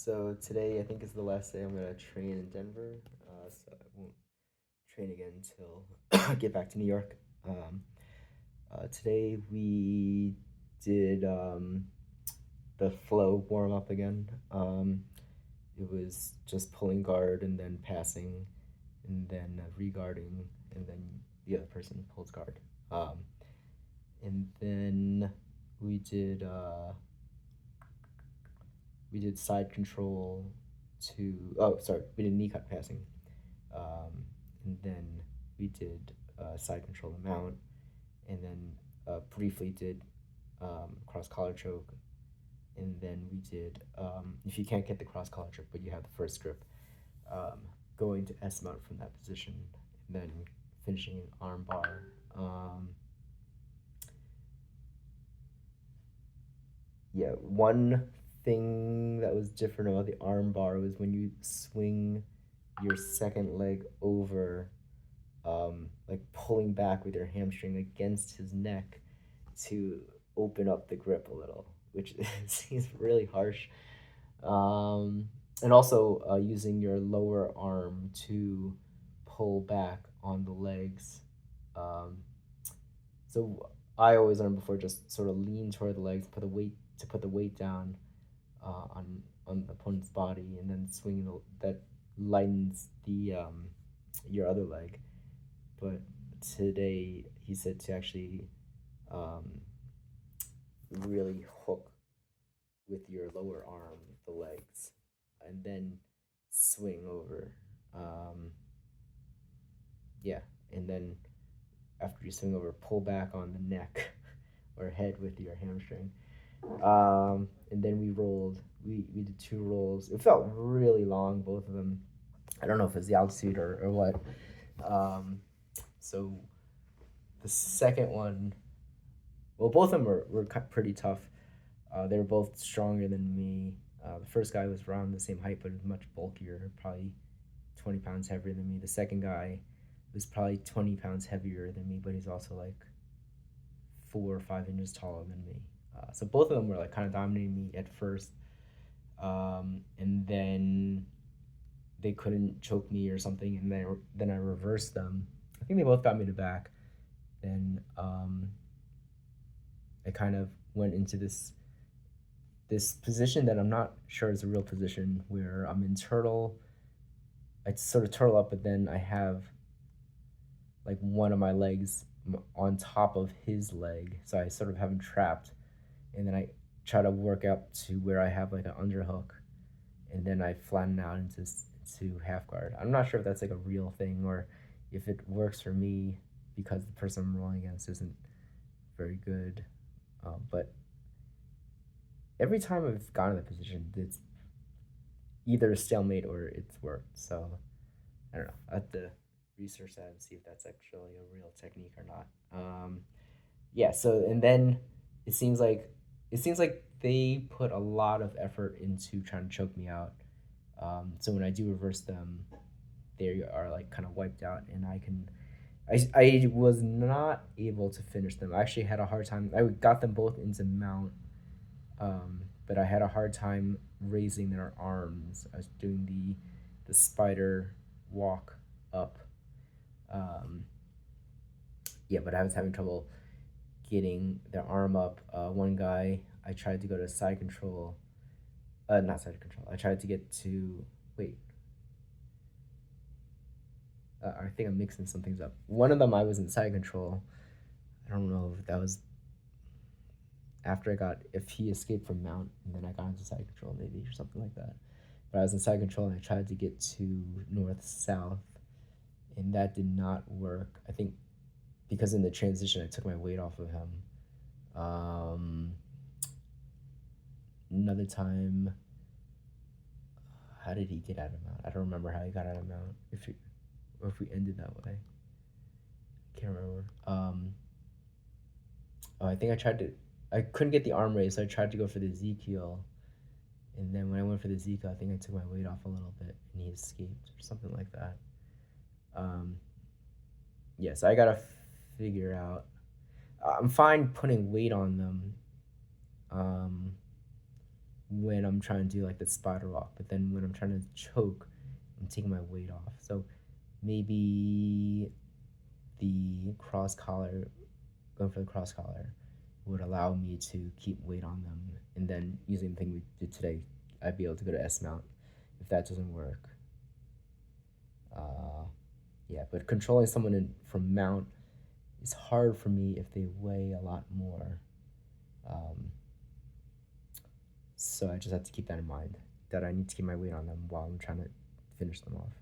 So today I think is the last day I'm gonna train in Denver. So I won't train again until I get back to New York. Um, Today we did the flow warm up again. It was just pulling guard and then passing, and then regarding, and then the other person pulls guard. Um, and then we did uh, we did side control to we did knee cut passing, and then we did side control to mount, and then briefly did cross collar choke, and then we did if you can't get the cross collar choke but you have the first grip, um, going to S mount from that position, and then finishing an arm bar. Yeah, one thing that was different about the arm bar was when you swing your second leg over, like pulling back with your hamstring against his neck to open up the grip a little, which seems really harsh. And also using your lower arm to pull back on the legs. Um, so I always learned before just sort of lean toward the legs, put the weight down on the opponent's body, and then that lightens the your other leg. But today he said to actually um, really hook with your lower arm the legs, and then swing over. Um, yeah, and then after you swing over, pull back on the neck or head with your hamstring. And then we rolled. We did two rolls. It felt really long, both of them. I don't know if it's the altitude or what. So the second one, well, both of them were pretty tough. They were both stronger than me. The first guy was around the same height, but much bulkier, probably 20 pounds heavier than me. The second guy was probably 20 pounds heavier than me, but he's also like 4 or 5 inches taller than me. So both of them were like kind of dominating me at first, and then they couldn't choke me or something, and then I reversed them. I think they both got me to back. Then I kind of went into this position that I'm not sure is a real position where I'm in turtle. I sort of turtle up, but then I have like one of my legs on top of his leg, so I sort of have him trapped, and then I try to work up to where I have like an underhook, and then I flatten out into half guard. I'm not sure if that's like a real thing or if it works for me because the person I'm rolling against isn't very good. But every time I've gotten in that position, it's either a stalemate or it's worked. So I don't know. I have to research that and see if that's actually a real technique or not. Yeah. So and then it seems like it seems like they put a lot of effort into trying to choke me out. So when I do reverse them, they are like kind of wiped out, and I was not able to finish them. I actually had a hard time. I got them both into mount, but I had a hard time raising their arms. I was doing the spider walk up. Um, yeah, but I was having trouble getting their arm up. One guy, I tried to go to side control. Not side control. I tried to get to wait. I think I'm mixing some things up. One of them I was in side control. I don't know if that was after if he escaped from mount and then I got into side control maybe or something like that. But I was in side control and I tried to get to north south, and that did not work. I think because in the transition I took my weight off of him. Another time, how did he get out of mount? I don't remember how he got out of mount. If we ended that way, I can't remember. Oh, I think I couldn't get the arm raise, so I tried to go for the Z keel. And then when I went for the Z keel, I think I took my weight off a little bit and he escaped or something like that. Yeah, so I gotta figure out. I'm fine putting weight on them when I'm trying to do like the spider walk, but then when I'm trying to choke, I'm taking my weight off. So maybe the cross collar, going for the cross collar, would allow me to keep weight on them, and then using the thing we did today, I'd be able to go to S mount. If that doesn't work, uh, yeah, but controlling someone from mount is hard for me if they weigh a lot more. Um, so I just have to keep that in mind, that I need to keep my weight on them while I'm trying to finish them off.